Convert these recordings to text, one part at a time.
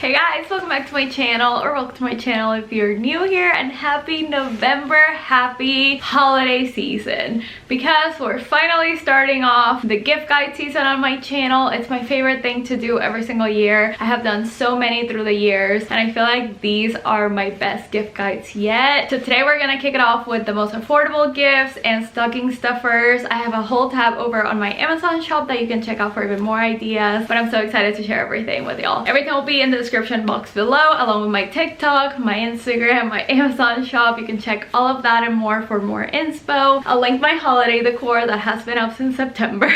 Hey guys, welcome back to my channel, or welcome to my channel if you're new here, and happy November, happy holiday season, because we're finally starting off the gift guide season on my channel. It's my favorite thing to do every single year. I have done so many through the years, and I feel like these are my best gift guides yet. So today we're gonna kick it off with the most affordable gifts and stocking stuffers. I have a whole tab over on my Amazon shop that you can check out for even more ideas, but I'm so excited to share everything with y'all. Everything will be in the description box below, along with my TikTok, my Instagram, my Amazon shop. You can check all of that and more for more inspo. I'll link my holiday decor that has been up since September.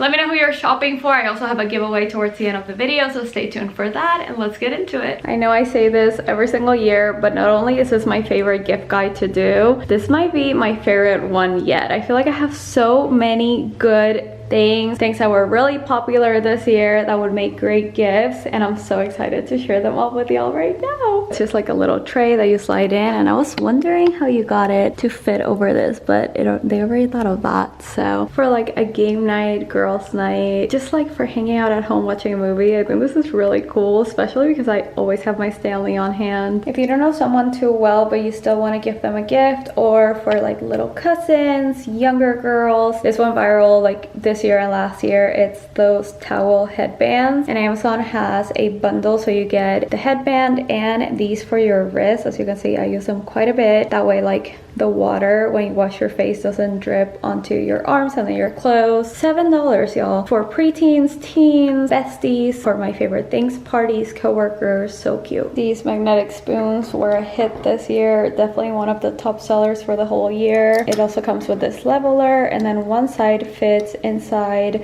Let me know who you're shopping for. I also have a giveaway towards the end of the video, so stay tuned for that, and let's get into it. I know I say this every single year, but not only is this my favorite gift guide to do, this might be my favorite one yet. I feel like I have so many good things that were really popular this year that would make great gifts, and I'm so excited to share them all with y'all right now. It's just like a little tray that you slide in, and I was wondering how you got it to fit over this, but they already thought of that. So for like a game night, girls night, just like for hanging out at home watching a movie, I think this is really cool, especially because I always have my Stanley on hand. If you don't know someone too well but you still want to give them a gift, or for like little cousins, younger girls, this went viral like this year and last year. It's those towel headbands, and Amazon has a bundle, so you get the headband and these for your wrist. As you can see, I use them quite a bit. That way, like, the water when you wash your face doesn't drip onto your arms and then your clothes. $7, y'all, for preteens, teens, besties, for my favorite things, parties, coworkers. So cute. These magnetic spoons were a hit this year, definitely one of the top sellers for the whole year. It also comes with this leveler, and then one side fits inside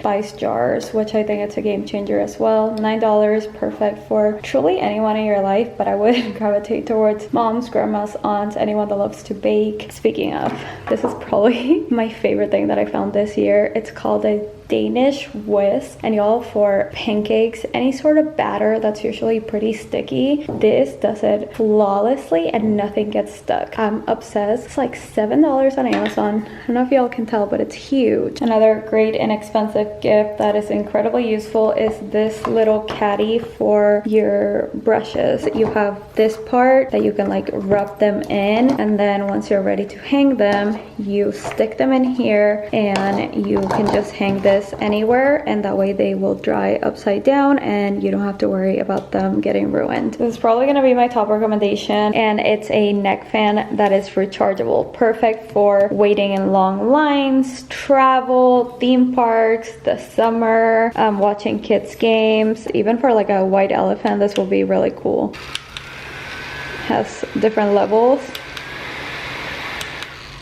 spice jars, which I think it's a game changer as well. $9, perfect for truly anyone in your life, but I would gravitate towards moms, grandmas, aunts, anyone that loves to bake. Speaking of, this is probably my favorite thing that I found this year. It's called a Danish whisk, and y'all, for pancakes, any sort of batter that's usually pretty sticky, this does it flawlessly and nothing gets stuck. I'm obsessed. It's like $7 on Amazon. I don't know if y'all can tell, but it's huge. Another great inexpensive gift that is incredibly useful is this little caddy for your brushes. You have this part that you can like rub them in, and then once you're ready to hang them, you stick them in here, and you can just hang this anywhere, and that way they will dry upside down and you don't have to worry about them getting ruined. This is probably going to be my top recommendation, and it's a neck fan that is rechargeable. Perfect for waiting in long lines, travel, theme parks, the summer, watching kids games. Even for like a white elephant, this will be really cool. Has different levels,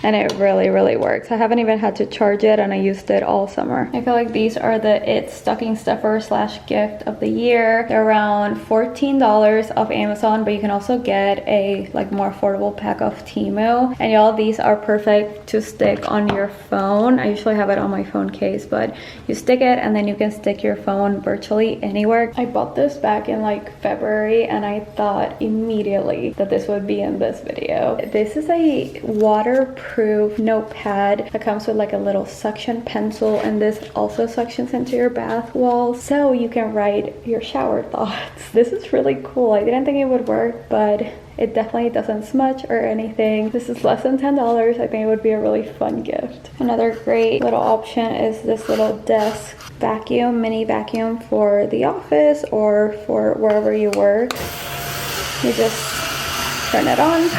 and it really works. I haven't even had to charge it, and I used it all summer. I feel like these are the stocking stuffer / gift of the year. They're around $14 off Amazon, but you can also get a like more affordable pack off Temu. And y'all, these are perfect to stick on your phone. I usually have it on my phone case, but you stick it and then you can stick your phone virtually anywhere. I bought this back in like February, and I thought immediately that this would be in this video. This is a waterproof notepad that comes with like a little suction pencil, and this also suctions into your bath wall, so you can write your shower thoughts. This is really cool. I didn't think it would work, but it definitely doesn't smudge or anything. This is less than $10. I think it would be a really fun gift. Another great little option is this little desk vacuum, mini vacuum for the office or for wherever you work. You just turn it on.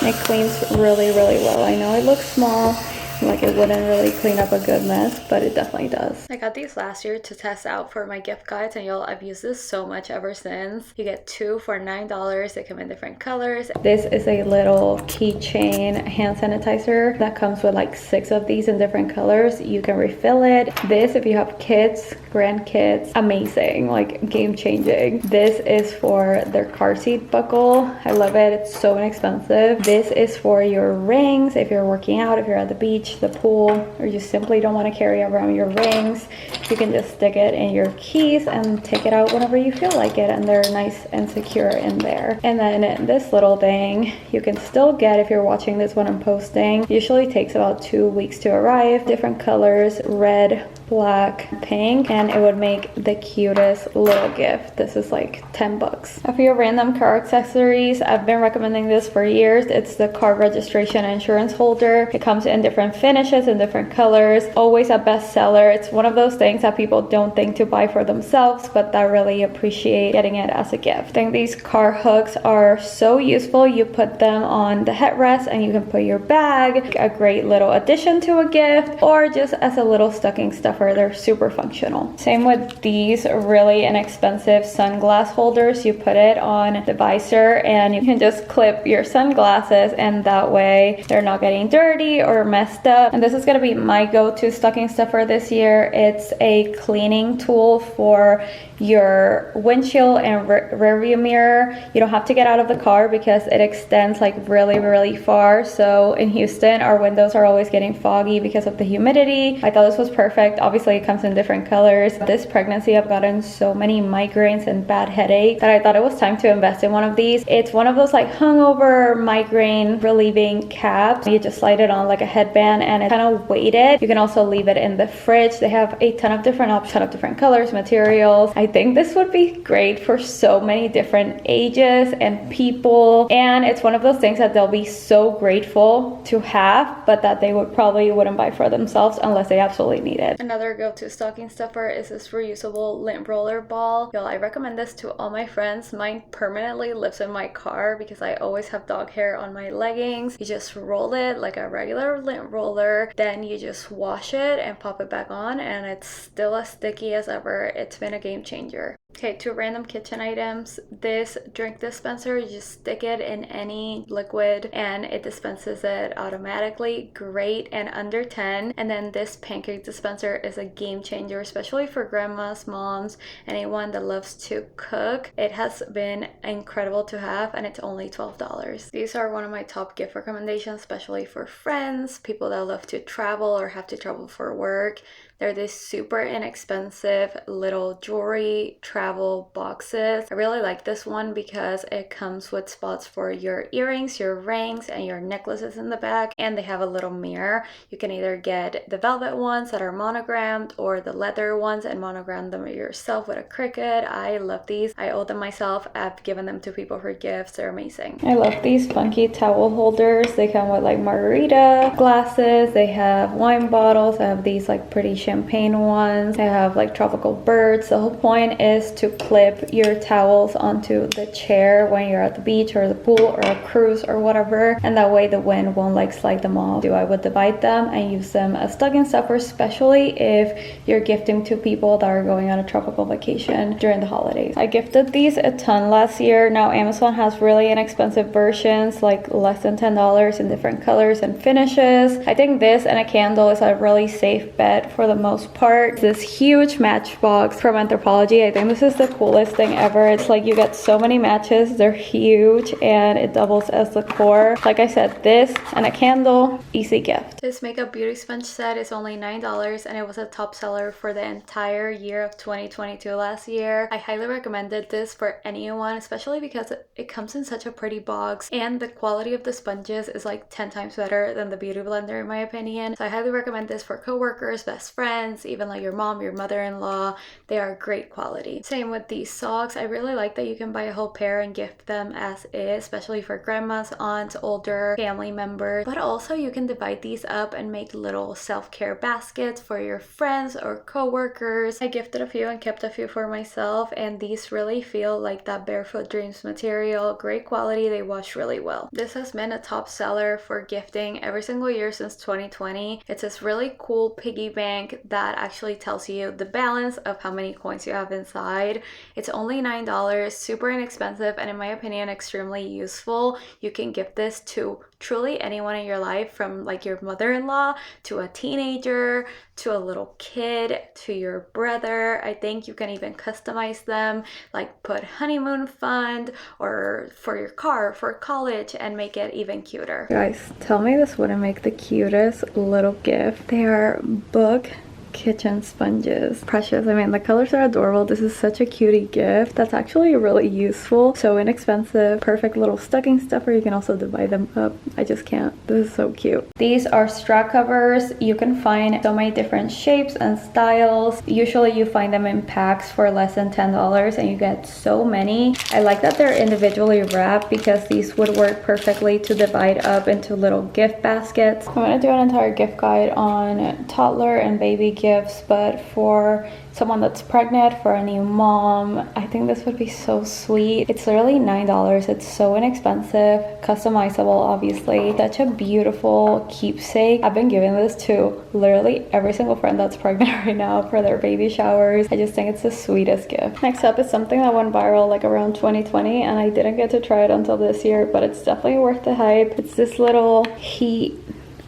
It cleans really well. I know it looks small, like it wouldn't really clean up a good mess, but it definitely does. I got these last year to test out for my gift guides, and y'all, I've used this so much ever since. You get 2 for $9. They come in different colors. This is a little keychain hand sanitizer that comes with like 6 of these in different colors. You can refill it. This, if you have kids, grandkids, amazing, like game changing. This is for their car seat buckle. I love it. It's so inexpensive. This is for your rings if you're working out, if you're at the beach, the pool, or you simply don't want to carry around your rings. You can just stick it in your keys and take it out whenever you feel like it, and they're nice and secure in there. And then this little thing you can still get if you're watching this when I'm posting. Usually takes about 2 weeks to arrive. Different colors, red, black, pink, and it would make the cutest little gift. This is like 10 bucks. A few random car accessories. I've been recommending this for years. It's the car registration insurance holder. It comes in different finishes and different colors. Always a bestseller. It's one of those things that people don't think to buy for themselves, but that really appreciate getting it as a gift. I think these car hooks are so useful. You put them on the headrest and you can put your bag. A great little addition to a gift, or just as a little stocking stuffer. They're super functional. Same with these really inexpensive sunglass holders. You put it on the visor and you can just clip your sunglasses, and that way they're not getting dirty or messed up. And this is gonna be my go-to stocking stuffer this year. It's a cleaning tool for your windshield and rear view mirror. You don't have to get out of the car because it extends like really far. So in Houston, our windows are always getting foggy because of the humidity. I thought this was perfect. Obviously it comes in different colors. This pregnancy I've gotten so many migraines and bad headaches that I thought it was time to invest in one of these. It's one of those like hungover migraine relieving caps. You just slide it on like a headband and it's kind of weighted. You can also leave it in the fridge. They have a ton of different options, ton of different colors, materials. I think this would be great for so many different ages and people, and it's one of those things that they'll be so grateful to have, but that they probably wouldn't buy for themselves unless they absolutely need it. Another go-to stocking stuffer is this reusable lint roller ball. Y'all, I recommend this to all my friends. Mine permanently lives in my car because I always have dog hair on my leggings. You just roll it like a regular lint roller, then you just wash it and pop it back on, and it's still as sticky as ever. It's been a game changer. Okay, 2 random kitchen items. This drink dispenser, you just stick it in any liquid and it dispenses it automatically. Great, and under 10. And then this pancake dispenser is a game changer, especially for grandmas, moms, anyone that loves to cook. It has been incredible to have, and it's only $12. These are one of my top gift recommendations, especially for friends, people that love to travel or have to travel for work. They're these super inexpensive little jewelry travel boxes. I really like this one because it comes with spots for your earrings, your rings, and your necklaces in the back, and they have a little mirror. You can either get the velvet ones that are monogrammed or the leather ones and monogram them yourself with a Cricut. I love these. I owe them myself. I've given them to people for gifts. They're amazing. I love these funky towel holders. They come with like margarita glasses. They have wine bottles. I have these like pretty champagne ones. They have like tropical birds. The whole point is to clip your towels onto the chair when you're at the beach or the pool or a cruise or whatever, and that way the wind won't like slide them off. I would divide them and use them as stocking stuffers, especially if you're gifting to people that are going on a tropical vacation during the holidays. I gifted these a ton last year. Now Amazon has really inexpensive versions, like less than $10 in different colors and finishes. I think this and a candle is a really safe bet for the most part. This huge matchbox from Anthropologie. I think this is the coolest thing ever. It's like you get so many matches. They're huge and it doubles as decor. Like I said, this and a candle, easy gift. This makeup beauty sponge set is only $9 and it was a top seller for the entire year of 2022 last year. I highly recommended this for anyone, especially because it comes in such a pretty box and the quality of the sponges is like 10 times better than the Beauty Blender in my opinion. So I highly recommend this for coworkers, best friends, even like your mom, your mother-in-law. They are great quality. Same with these socks. I really like that you can buy a whole pair and gift them as is, especially for grandmas, aunts, older family members. But also you can divide these up and make little self-care baskets for your friends or co-workers. I gifted a few and kept a few for myself, and these really feel like that Barefoot Dreams material. Great quality, they wash really well. This has been a top seller for gifting every single year since 2020. It's this really cool piggy bank that actually tells you the balance of how many coins you have inside. It's only $9, super inexpensive, and in my opinion extremely useful. You can gift this to truly anyone in your life, from like your mother-in-law to a teenager to a little kid to your brother. I think you can even customize them, like put honeymoon fund or for your car for college, and make it even cuter. Guys, tell me this wouldn't make the cutest little gift. They are book kitchen sponges. Precious. I mean, the colors are adorable. This is such a cutie gift that's actually really useful. So inexpensive, perfect little stocking stuffer. You can also divide them up. I just can't. This is so cute. These are straw covers. You can find so many different shapes and styles. Usually you find them in packs for less than $10 and you get so many. I like that they're individually wrapped because these would work perfectly to divide up into little gift baskets. I'm gonna do an entire gift guide on toddler and baby gifts, but for someone that's pregnant, for a new mom, I think this would be so sweet. It's literally $9. It's so inexpensive, customizable obviously. Such a beautiful keepsake. I've been giving this to literally every single friend that's pregnant right now for their baby showers. I just think it's the sweetest gift. Next up is something that went viral like around 2020 and I didn't get to try it until this year, but it's definitely worth the hype. It's this little heat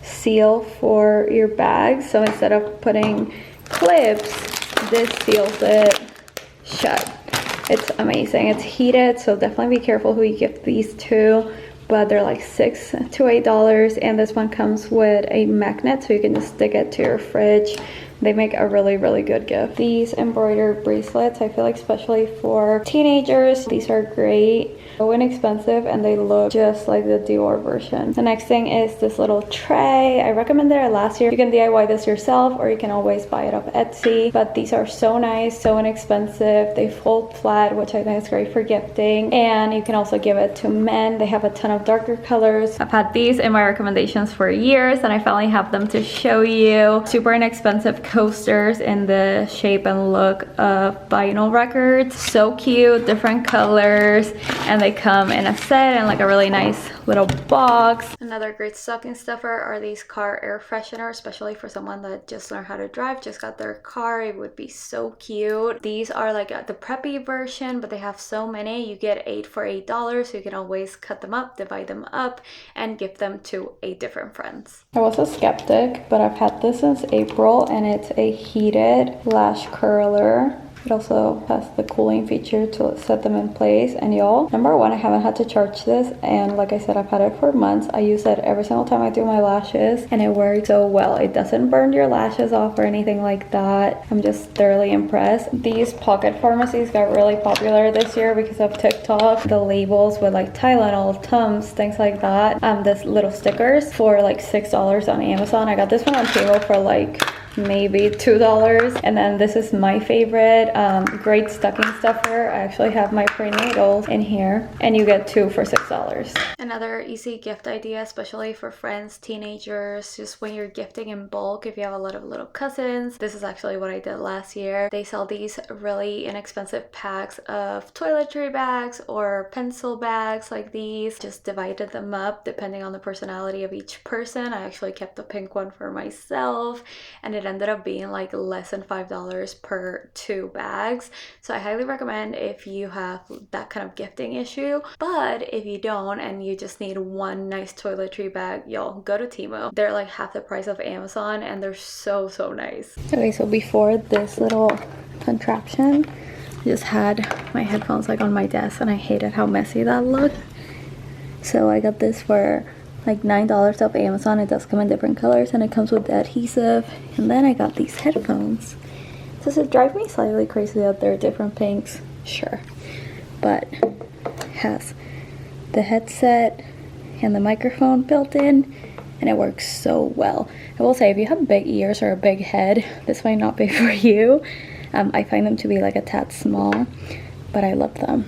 seal for your bag. So instead of putting clips, this seals it shut. It's amazing. It's heated, so definitely be careful who you gift these to, but they're like $6 to $8, and this one comes with a magnet so you can just stick it to your fridge. They make a really, really good gift. These embroidered bracelets, I feel like especially for teenagers, these are great. So inexpensive and they look just like the Dior version. The next thing is this little tray. I recommended it last year. You can DIY this yourself or you can always buy it off Etsy. But these are so nice, so inexpensive. They fold flat, which I think is great for gifting. And you can also give it to men. They have a ton of darker colors. I've had these in my recommendations for years and I finally have them to show you. Super inexpensive coasters in the shape and look of vinyl records. So cute, different colors, and they come in a set and like a really nice little box. Another great stocking stuffer are these car air fresheners, especially for someone that just learned how to drive, just got their car. It would be so cute. These are like the preppy version, but they have so many. You get 8 for $8, so you can always cut them up, divide them up, and give them to 8 different friends. I was a skeptic, but I've had this since April, and it's a heated lash curler. It also has the cooling feature to set them in place. And y'all, number one, I haven't had to charge this, and like I said, I've had it for months. I use it every single time I do my lashes and it works so well. It doesn't burn your lashes off or anything like that. I'm just thoroughly impressed. These pocket pharmacies got really popular this year because of TikTok. The labels with like Tylenol, Tums, things like that. This little stickers for like $6 on Amazon. I got this one on Temu for like maybe $2, and then this is my favorite. Great stocking stuffer. I actually have my prenatals in here, and you get 2 for $6. Another easy gift idea, especially for friends, teenagers, just when you're gifting in bulk. If you have a lot of little cousins, this is actually what I did last year. They sell these really inexpensive packs of toiletry bags or pencil bags like these. Just divided them up depending on the personality of each person. I actually kept the pink one for myself, and it ended up being like less than $5 per 2 bags. So I highly recommend if you have that kind of gifting issue. But if you don't and you just need one nice toiletry bag, y'all, go to Temu. They're like half the price of Amazon and they're so nice. Okay, so before this little contraption, I just had my headphones like on my desk and I hated how messy that looked. So I got this for like $9 off Amazon. It does come in different colors and it comes with the adhesive. And then I got these headphones. Does it drive me slightly crazy that they're different pinks? Sure. But it has the headset and the microphone built in and it works so well. I will say if you have big ears or a big head, this might not be for you. I find them to be like a tad small, but I love them.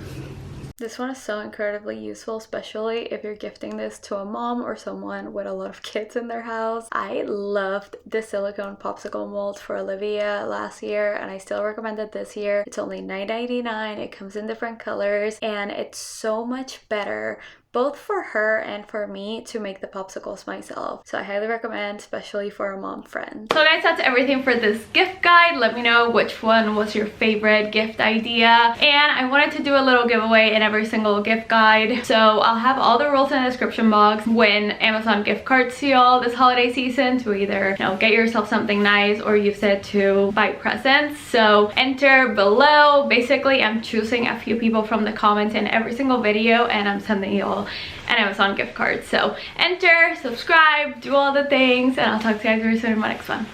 This one is so incredibly useful, especially if you're gifting this to a mom or someone with a lot of kids in their house. I loved the silicone popsicle mold for Olivia last year, and I still recommend it this year. It's only $9.99. It comes in different colors, and it's so much better both for her and for me to make the popsicles myself. So I highly recommend, especially for a mom friend. So guys, that's everything for this gift guide. Let me know which one was your favorite gift idea. And I wanted to do a little giveaway in every single gift guide. So I'll have all the rules in the description box. Win Amazon gift cards to y'all this holiday season to either, you know, get yourself something nice or use it to buy presents. So enter below. Basically, I'm choosing a few people from the comments in every single video and I'm sending y'all an Amazon gift card. So enter, subscribe, do all the things, and I'll talk to you guys very soon in my next one.